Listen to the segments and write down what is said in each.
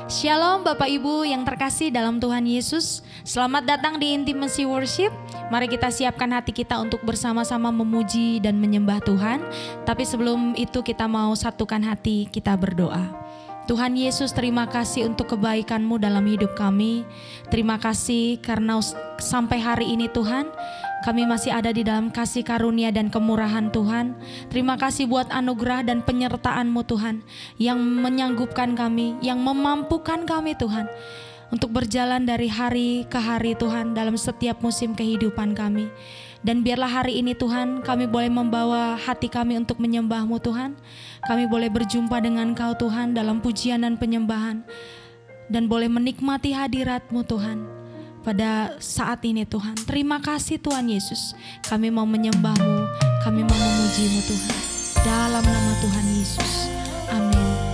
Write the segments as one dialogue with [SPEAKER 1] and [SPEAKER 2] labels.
[SPEAKER 1] Shalom Bapak Ibu yang terkasih dalam Tuhan Yesus. Selamat datang di Intimacy Worship. Mari kita siapkan hati kita untuk bersama-sama memuji dan menyembah Tuhan. Tapi sebelum itu kita mau satukan hati, kita berdoa. Tuhan Yesus, terima kasih untuk kebaikan-Mu dalam hidup kami. Terima kasih karena sampai hari ini Tuhan, kami masih ada di dalam kasih karunia dan kemurahan Tuhan. Terima kasih buat anugerah dan penyertaan-Mu Tuhan, yang menyanggupkan kami, yang memampukan kami Tuhan, untuk berjalan dari hari ke hari Tuhan dalam setiap musim kehidupan kami. Dan biarlah hari ini Tuhan, kami boleh membawa hati kami untuk menyembah-Mu Tuhan. Kami boleh berjumpa dengan Kau Tuhan dalam pujian dan penyembahan, dan boleh menikmati hadirat-Mu Tuhan pada saat ini Tuhan. Terima kasih Tuhan Yesus. Kami mau menyembah-Mu, kami mau memuji-Mu Tuhan. Dalam nama Tuhan Yesus. Amin.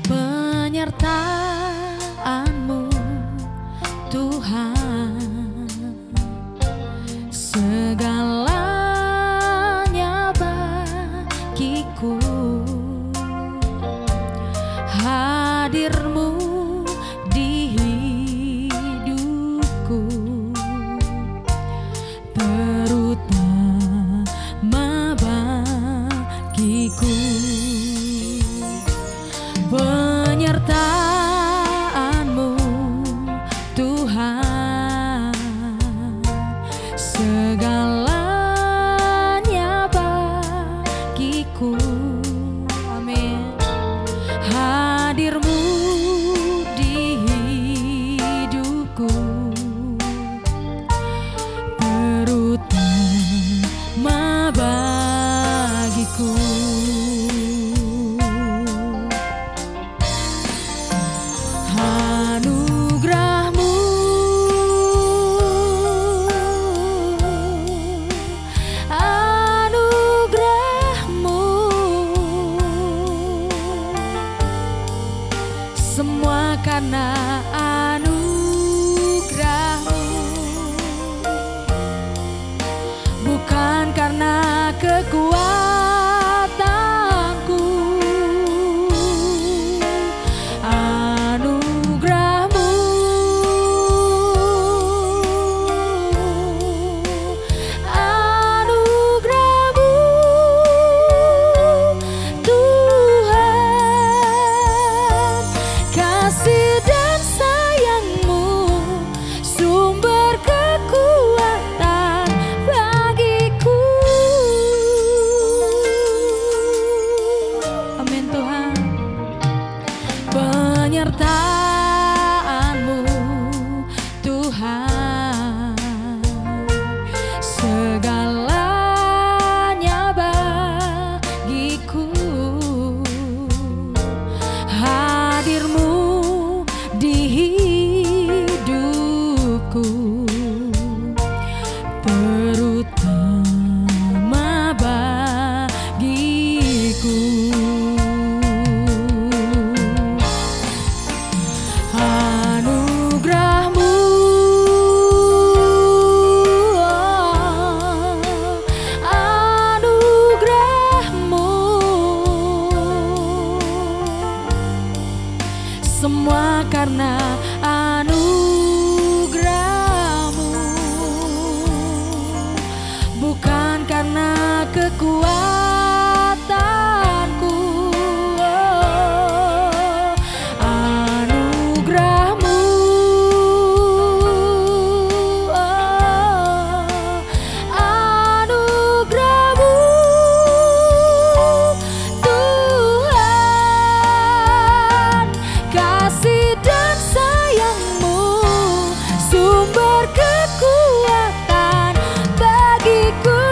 [SPEAKER 1] Penyertaan-Mu Tuhan, segalanya bagiku. Hadir-Mu di hidupku, terutama bagiku. Penyertaan-Mu Tuhan, segalanya bagiku. Amin. Hadir-Mu di hidupku, terutama bagiku. Semua karena anugerah-Mu, bukan karena kekuatanku. Anugerah-Mu, anugerah-Mu Tuhan, kasih dan sayang-Mu, sumber kekuatan bagiku. Amin Tuhan. Penyertaan-Mu Tuhan, segalanya bagiku. Hadir-Mu di hidupku, terutama bagiku. Anugerah-Mu, anugerah-Mu, semua karena anugerah-Mu, bukan karena kekuatanku. Anugerah-Mu, anugerah-Mu Tuhan, kasih dan sayang-Mu, sumber kekuatan bagiku.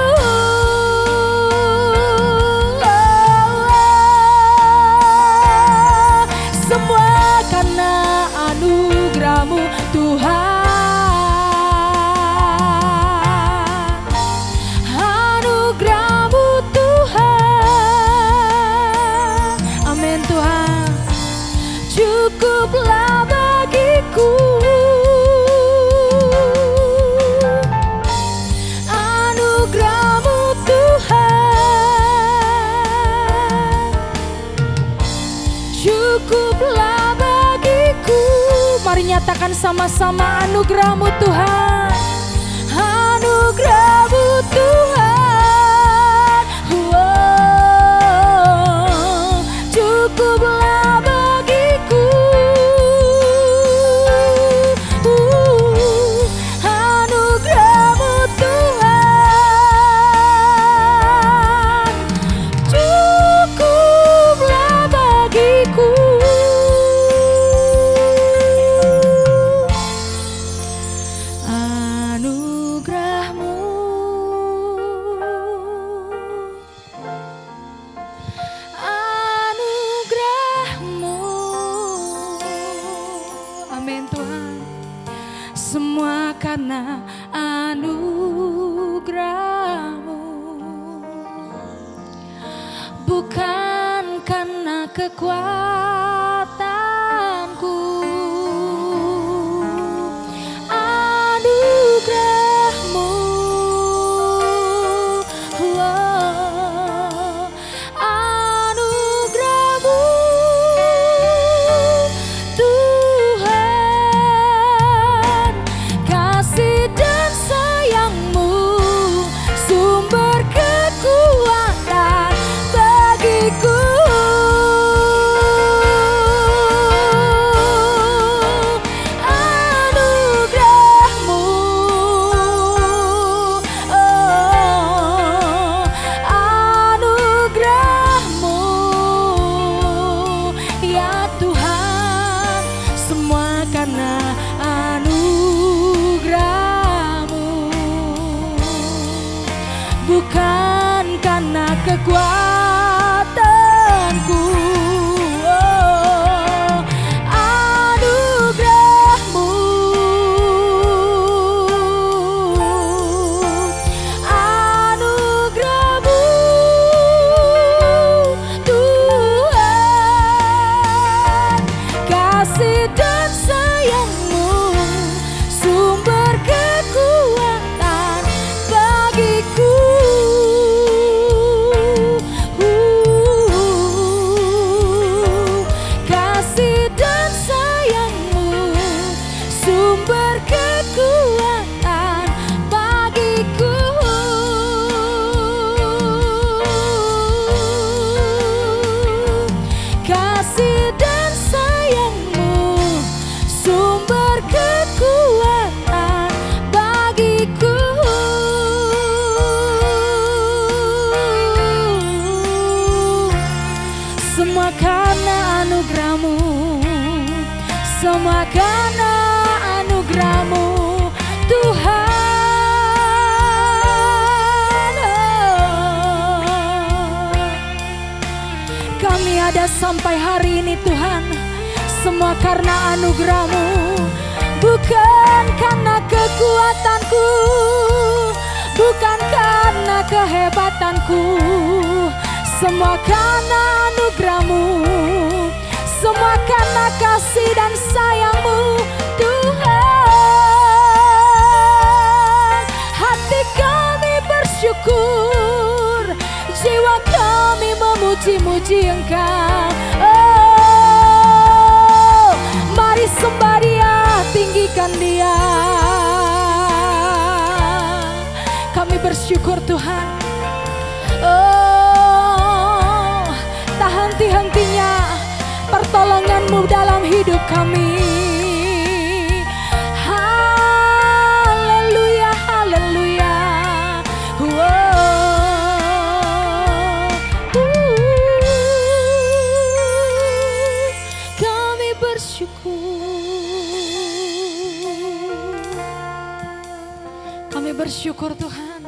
[SPEAKER 1] Semua karena anugerah-Mu Tuhan, anugerah-Mu Tuhan. Amin Tuhan. Cukuplah bagiku. cukuplah bagiku. Mari nyatakan sama-sama anugerah-Mu Tuhan, anugerah-Mu Tuhan. Cukuplah bagiku, anugerah-Mu Tuhan. Cukuplah bagiku. Anugerah-Mu, anugerah-Mu. Amin Tuhan. Semua karena anugerah-Mu, bukan karena kekuatanku. Anugerah-Mu, anugerah-Mu Tuhan. Kasih dan sayang-Mu sumber kekuatan bagiku. Anugerah-Mu, anugerah-Mu ya Tuhan. Semua karena anugerah-Mu, bukan karena kekuatanku. Anugerah-Mu, anugerah-Mu Tuhan. Kasih dan sayang-Mu sumber kekuatan bagiku. Kasih dan sayang-Mu sumber kekuatan bagiku. Kasih dan sayang-Mu sumber kekuatan bagiku. Semua karena anugerah-Mu, semua karena anugerah-Mu Tuhan. Kami ada sampai hari ini Tuhan, semua karena anugerah-Mu, bukan karena kekuatanku, bukan karena kehebatanku. Semua karena anugerah-Mu, semua karena kasih dan sayang-Mu Tuhan. Hati kami bersyukur, jiwa kami memuji-muji Engkau. Oh, mari sembah Dia, tinggikan Dia. Kami bersyukur Tuhan. Oh, tak henti-hentinya pertolongan-Mu dalam hidup kami. Haleluya, haleluya. Kami bersyukur. Kami bersyukur Tuhan.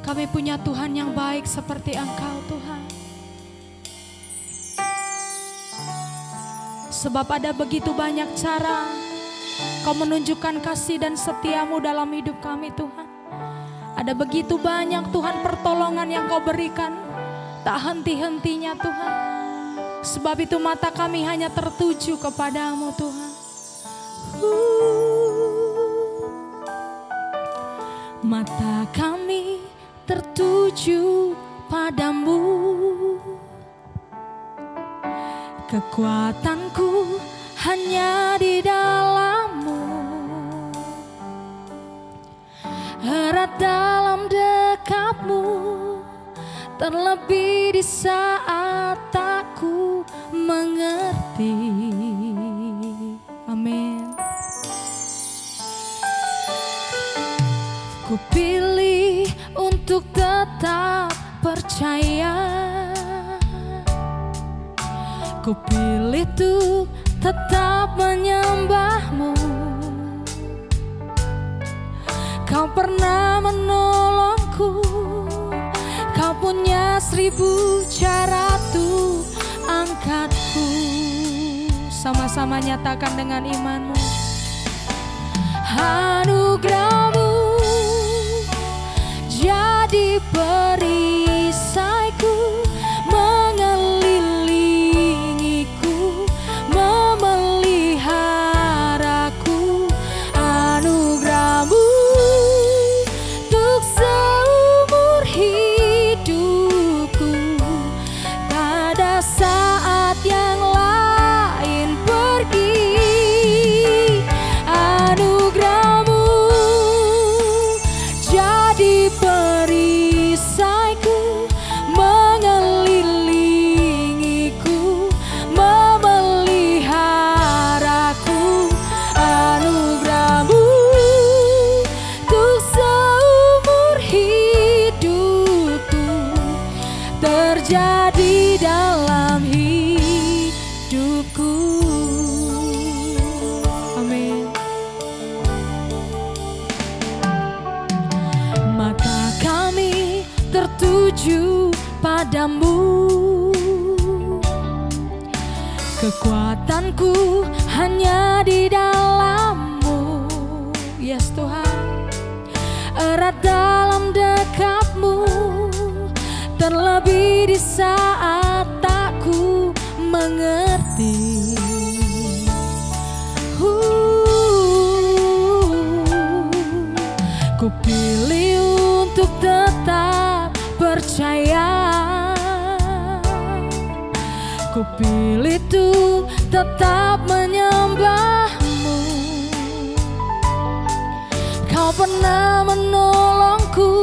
[SPEAKER 1] Kami punya Tuhan yang baik seperti Engkau Tuhan. Sebab ada begitu banyak cara Kau menunjukkan kasih dan setia-Mu dalam hidup kami Tuhan. Ada begitu banyak Tuhan pertolongan yang Kau berikan, tak henti-hentinya Tuhan. Sebab itu mata kami hanya tertuju kepada-Mu Tuhan. Mata kami tertuju padamu, Kekuatanku hanya di dalam-Mu, erat dalam dekap-Mu, terlebih di saat aku mengerti. Amin. Ku pilih untuk tetap percaya, ku pilih untuk tetap menyembah-Mu. Kau pernah menolongku, Kau punya 1000 cara tuh angkatku. Sama-sama nyatakan dengan imanmu. Anugerah-Mu jadi perisaiku, mengelilingiku, memeliharaku. Anugerah-Mu untuk seumur hidupku, tak ada saat yang lain pergi. Anugerah-Mu jadi perisaiku, mengelilingiku, memeliharaku. Anugerah-Mu untuk seumur hidupku, terjadi dalam hidupku. Amin. Maka kami tertuju padamu, kekuatanku hanya di dalam-Mu. Yes Tuhan, erat dalam dekap-Mu, terlebih di saat aku mengerti. Ku pilih untuk tetap percaya, ku pilih untuk tetap menyembah-Mu. Kau pernah menolongku,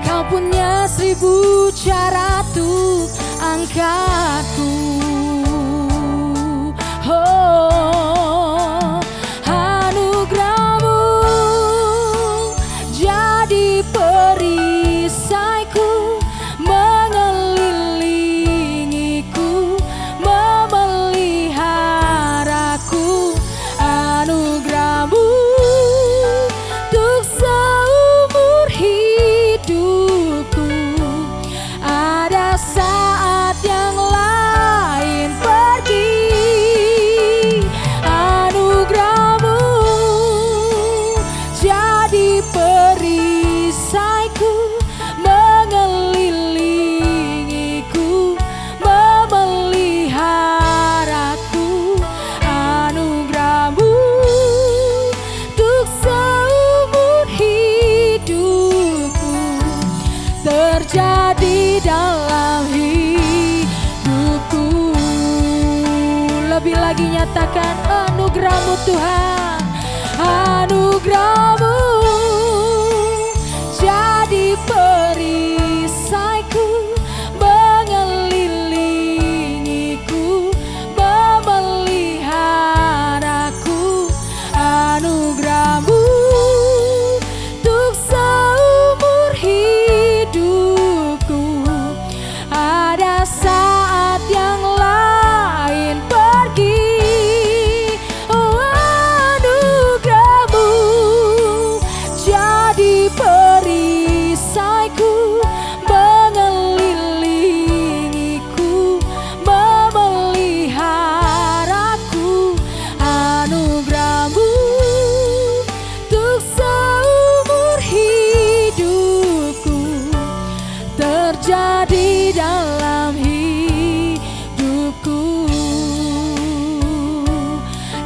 [SPEAKER 1] Kau punya 1000 cara tuh angkatku. Oh, anugerah-Mu jadi perisaiku, mengelilingiku, memeliharaku. Anugerah-Mu untuk seumur hidupku, ada saat yang lain pergi. Anugerah-Mu jadi perisaiku, mengelilingiku, memeliharaku. Anugerah-Mu untuk seumur hidupku, terjadi dalam hidupku. Lebih lagi nyatakan anugerah-Mu Tuhan. Anugerah-Mu jadi perisaiku, mengelilingiku, memeliharaku. Anugerah-Mu untuk seumur hidupku, ada saat yang lain pergi. Oh, anugerah-Mu jadi perisaiku, mengelilingiku, memeliharaku. Anugerah-Mu untuk seumur hidupku, terjadi dalam hidupku,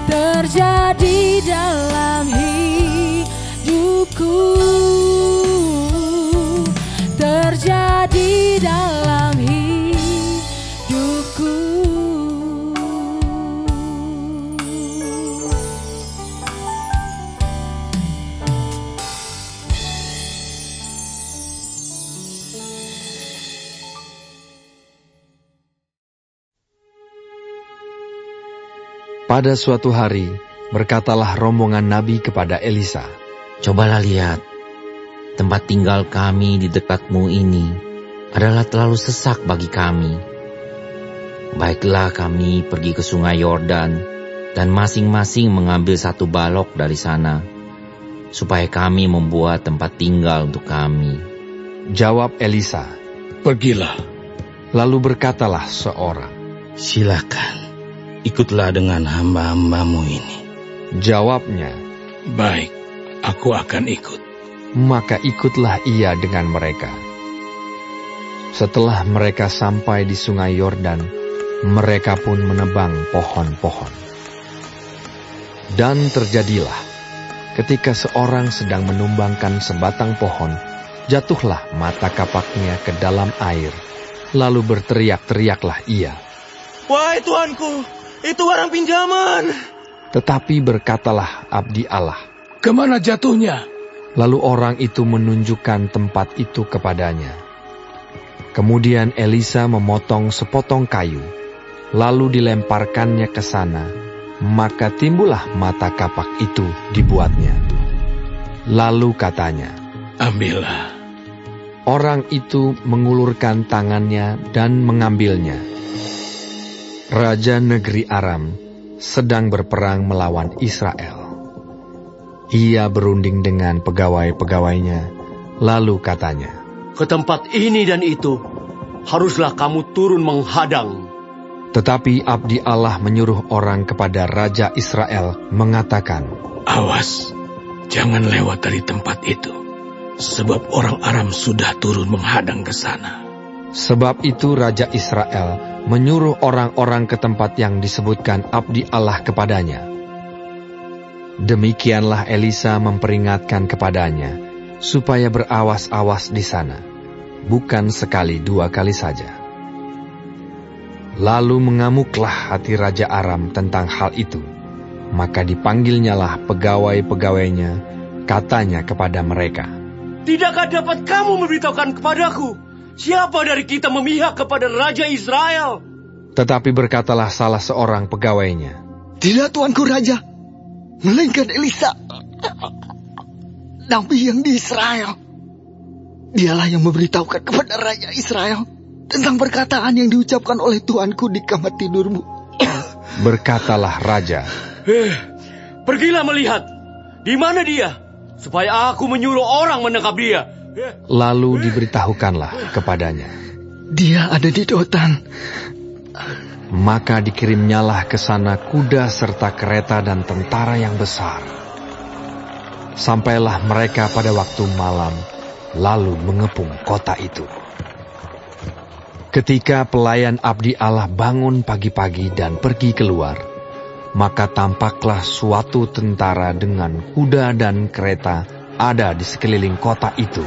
[SPEAKER 1] terjadi dalam hidupku, terjadi dalam hidupku.
[SPEAKER 2] Pada suatu hari, berkatalah rombongan Nabi kepada Elisa,
[SPEAKER 3] "Cobalah lihat, tempat tinggal kami di dekatmu ini adalah terlalu sesak bagi kami. Baiklah kami pergi ke sungai Yordan dan masing-masing mengambil satu balok dari sana, supaya kami membuat tempat tinggal untuk kami."
[SPEAKER 2] Jawab Elisa,
[SPEAKER 4] "Pergilah."
[SPEAKER 2] Lalu berkatalah seorang,
[SPEAKER 4] "Silakan, ikutlah dengan hamba-hambamu ini."
[SPEAKER 2] Jawabnya,
[SPEAKER 4] "Baik, aku akan ikut."
[SPEAKER 2] Maka ikutlah ia dengan mereka. Setelah mereka sampai di sungai Yordan, mereka pun menebang pohon-pohon. Dan terjadilah, ketika seorang sedang menumbangkan sebatang pohon, jatuhlah mata kapaknya ke dalam air. Lalu berteriak-teriaklah ia,
[SPEAKER 5] "Wahai Tuanku, itu barang pinjaman."
[SPEAKER 2] Tetapi berkatalah abdi Allah,
[SPEAKER 4] "Kemana jatuhnya?"
[SPEAKER 2] Lalu orang itu menunjukkan tempat itu kepadanya. Kemudian Elisa memotong sepotong kayu, lalu dilemparkannya ke sana, maka timbullah mata kapak itu dibuatnya. Lalu katanya,
[SPEAKER 4] "Ambillah."
[SPEAKER 2] Orang itu mengulurkan tangannya dan mengambilnya. Raja negeri Aram sedang berperang melawan Israel. Ia berunding dengan pegawai-pegawainya, lalu katanya,
[SPEAKER 5] "Ke tempat ini dan itu, haruslah kamu turun menghadang."
[SPEAKER 2] Tetapi abdi Allah menyuruh orang kepada Raja Israel mengatakan,
[SPEAKER 4] "Awas, jangan lewat dari tempat itu, sebab orang Aram sudah turun menghadang ke sana."
[SPEAKER 2] Sebab itu Raja Israel menyuruh orang-orang ke tempat yang disebutkan abdi Allah kepadanya. Demikianlah Elisa memperingatkan kepadanya, supaya berawas-awas di sana, bukan sekali dua kali saja. Lalu mengamuklah hati Raja Aram tentang hal itu, maka dipanggilnyalah pegawai-pegawainya, katanya kepada mereka,
[SPEAKER 5] "Tidakkah dapat kamu memberitahukan kepadaku, siapa dari kita memihak kepada Raja Israel?"
[SPEAKER 2] Tetapi berkatalah salah seorang pegawainya,
[SPEAKER 6] "Tidak, Tuanku Raja, melainkan Elisa, nabi yang di Israel. Dialah yang memberitahukan kepada Raja Israel tentang perkataan yang diucapkan oleh Tuanku di kamar tidurmu."
[SPEAKER 2] Berkatalah Raja,
[SPEAKER 5] "Pergilah melihat, di mana dia, supaya aku menyuruh orang menangkap dia."
[SPEAKER 2] Lalu diberitahukanlah kepadanya,
[SPEAKER 6] "Dia ada di Dotan."
[SPEAKER 2] Maka dikirimnyalah ke sana kuda serta kereta dan tentara yang besar. Sampailah mereka pada waktu malam, lalu mengepung kota itu. Ketika pelayan abdi Allah bangun pagi-pagi dan pergi keluar, maka tampaklah suatu tentara dengan kuda dan kereta ada di sekeliling kota itu.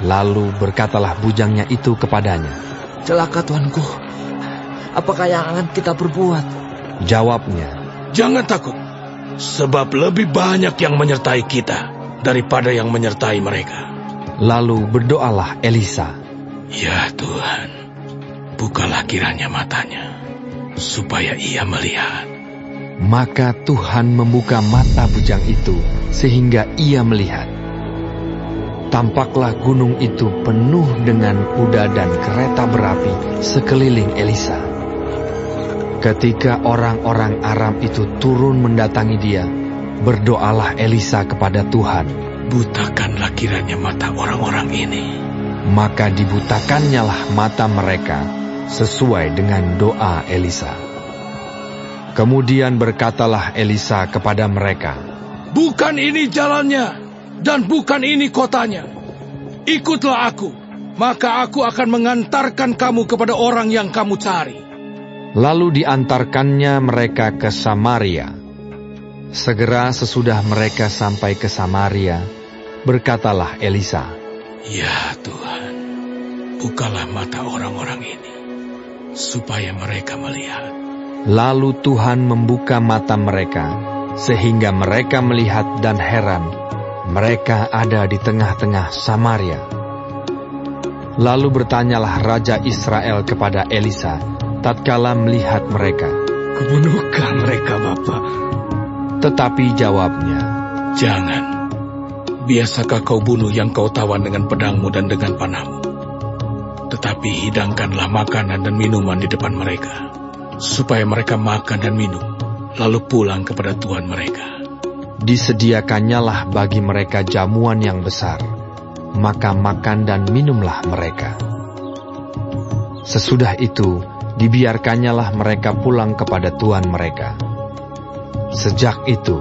[SPEAKER 2] Lalu berkatalah bujangnya itu kepadanya,
[SPEAKER 7] "Celaka Tuanku, apakah yang akan kita berbuat?"
[SPEAKER 2] Jawabnya,
[SPEAKER 4] "Jangan takut, sebab lebih banyak yang menyertai kita daripada yang menyertai mereka."
[SPEAKER 2] Lalu berdoalah Elisa,
[SPEAKER 4] "Ya Tuhan, bukalah kiranya matanya, supaya ia melihat."
[SPEAKER 2] Maka Tuhan membuka mata bujang itu sehingga ia melihat. Tampaklah gunung itu penuh dengan kuda dan kereta berapi sekeliling Elisa. Ketika orang-orang Aram itu turun mendatangi dia, berdoalah Elisa kepada Tuhan,
[SPEAKER 4] "Butakanlah kiranya mata orang-orang ini."
[SPEAKER 2] Maka dibutakannyalah mata mereka sesuai dengan doa Elisa. Kemudian berkatalah Elisa kepada mereka,
[SPEAKER 4] "Bukan ini jalannya, dan bukan ini kotanya. Ikutlah aku, maka aku akan mengantarkan kamu kepada orang yang kamu cari."
[SPEAKER 2] Lalu diantarkannya mereka ke Samaria. Segera sesudah mereka sampai ke Samaria, berkatalah Elisa,
[SPEAKER 4] "Ya Tuhan, bukalah mata orang-orang ini, supaya mereka melihat."
[SPEAKER 2] Lalu Tuhan membuka mata mereka, sehingga mereka melihat dan heran, mereka ada di tengah-tengah Samaria. Lalu bertanyalah Raja Israel kepada Elisa, tatkala melihat mereka,
[SPEAKER 4] Kubunuhkah mereka, Bapa?
[SPEAKER 2] Tetapi jawabnya,
[SPEAKER 4] Jangan. Biasakah kau bunuh yang kau tawan dengan pedangmu dan dengan panahmu? Tetapi hidangkanlah makanan dan minuman di depan mereka, supaya mereka makan dan minum, lalu pulang kepada Tuhan mereka.
[SPEAKER 2] disediakannyalah bagi mereka jamuan yang besar, maka makan dan minumlah mereka. Sesudah itu, dibiarkannyalah mereka pulang kepada tuan mereka. Sejak itu,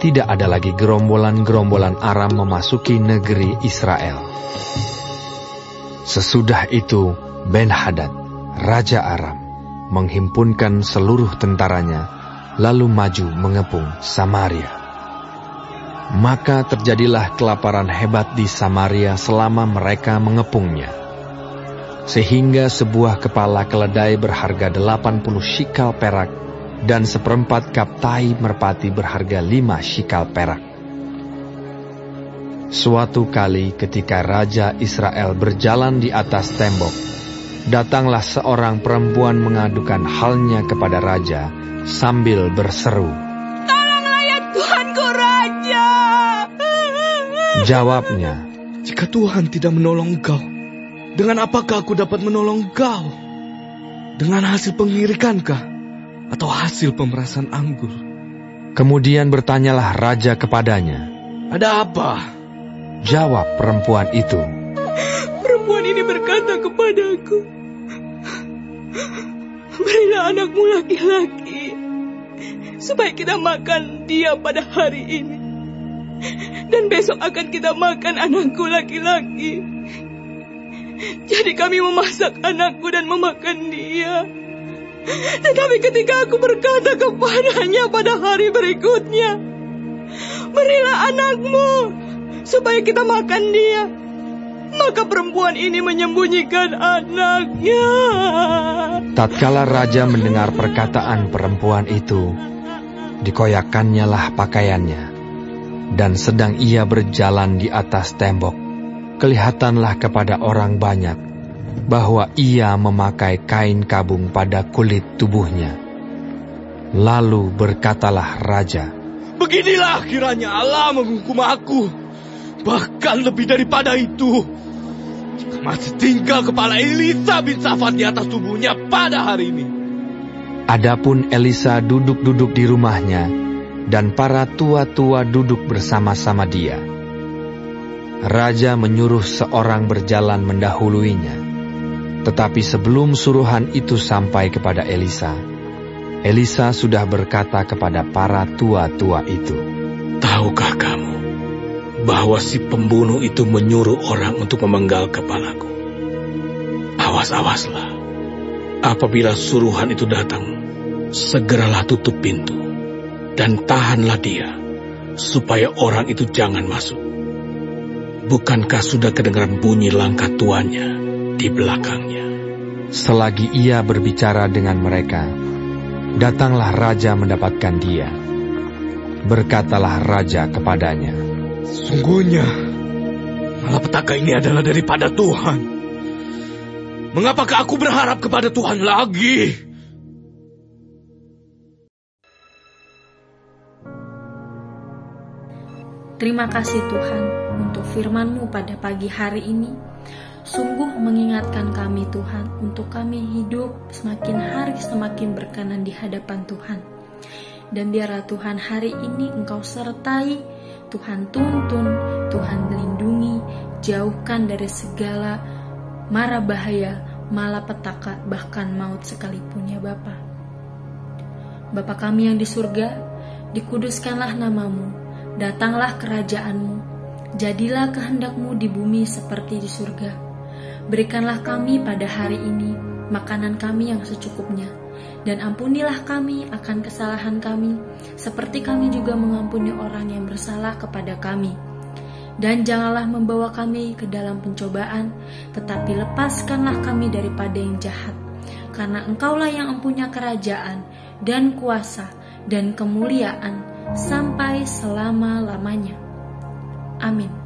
[SPEAKER 2] tidak ada lagi gerombolan-gerombolan Aram memasuki negeri Israel. Sesudah itu, Ben-Hadad, Raja Aram, menghimpunkan seluruh tentaranya, lalu maju mengepung Samaria. Maka terjadilah kelaparan hebat di Samaria selama mereka mengepungnya. Sehingga sebuah kepala keledai berharga 80 shikal perak dan 1/4 kap tai merpati berharga 5 shikal perak. Suatu kali ketika Raja Israel berjalan di atas tembok, datanglah seorang perempuan mengadukan halnya kepada Raja sambil berseru,
[SPEAKER 8] "Tolonglah ya Tuanku Raja!"
[SPEAKER 2] Jawabnya,
[SPEAKER 7] Jika Tuhan tidak menolong engkau, dengan apakah aku dapat menolong engkau? Dengan hasil pengirikankah? Atau hasil pemerasan anggur?
[SPEAKER 2] Kemudian bertanyalah Raja kepadanya.
[SPEAKER 7] Ada apa?
[SPEAKER 2] Jawab perempuan itu,
[SPEAKER 8] Perempuan ini berkata kepadaku, "Berilah anakmu laki-laki, supaya kita makan dia pada hari ini. Dan besok akan kita makan anakku laki-laki." Jadi kami memasak anakku dan memakan dia. Tetapi ketika aku berkata kepadanya pada hari berikutnya, "Berilah anakmu, supaya kita makan dia," maka perempuan ini menyembunyikan anaknya.
[SPEAKER 2] tatkala Raja mendengar perkataan perempuan itu, dikoyakkannyalah pakaiannya, dan sedang ia berjalan di atas tembok, kelihatanlah kepada orang banyak bahwa ia memakai kain kabung pada kulit tubuhnya. Lalu berkatalah Raja,
[SPEAKER 7] Beginilah kiranya Allah menghukum aku, bahkan lebih daripada itu, jika masih tinggal kepala Elisa bin Safat di atas tubuhnya pada hari ini.
[SPEAKER 2] Adapun Elisa duduk-duduk di rumahnya, dan para tua-tua duduk bersama-sama dia. Raja menyuruh seorang berjalan mendahuluinya. Tetapi sebelum suruhan itu sampai kepada Elisa, Elisa sudah berkata kepada para tua-tua itu,
[SPEAKER 4] Tahukah kamu bahwa si pembunuh itu menyuruh orang untuk memenggal kepalaku? Awas-awaslah. Apabila suruhan itu datang, segeralah tutup pintu dan tahanlah dia, supaya orang itu jangan masuk. Bukankah sudah kedengaran bunyi langkah tuannya di belakangnya?
[SPEAKER 2] Selagi ia berbicara dengan mereka, datanglah Raja mendapatkan dia. Berkatalah Raja kepadanya,
[SPEAKER 7] Sungguhnya, malapetaka ini adalah daripada Tuhan. Mengapakah aku berharap kepada Tuhan lagi?
[SPEAKER 1] Terima kasih Tuhan untuk firman-Mu pada pagi hari ini. Sungguh mengingatkan kami Tuhan untuk kami hidup semakin hari semakin berkenan di hadapan Tuhan. Dan biarlah Tuhan hari ini Engkau sertai, Tuhan tuntun, Tuhan lindungi, jauhkan dari segala mara bahaya, malapetaka, bahkan maut sekalipun ya Bapa. Bapa kami yang di surga, dikuduskanlah nama-Mu, datanglah kerajaan-Mu, jadilah kehendak-Mu di bumi seperti di surga. Berikanlah kami pada hari ini makanan kami yang secukupnya, dan ampunilah kami akan kesalahan kami, seperti kami juga mengampuni orang yang bersalah kepada kami. Dan janganlah membawa kami ke dalam pencobaan, tetapi lepaskanlah kami daripada yang jahat. Karena Engkaulah yang mempunyai kerajaan, dan kuasa, dan kemuliaan, sampai selama-lamanya. Amin.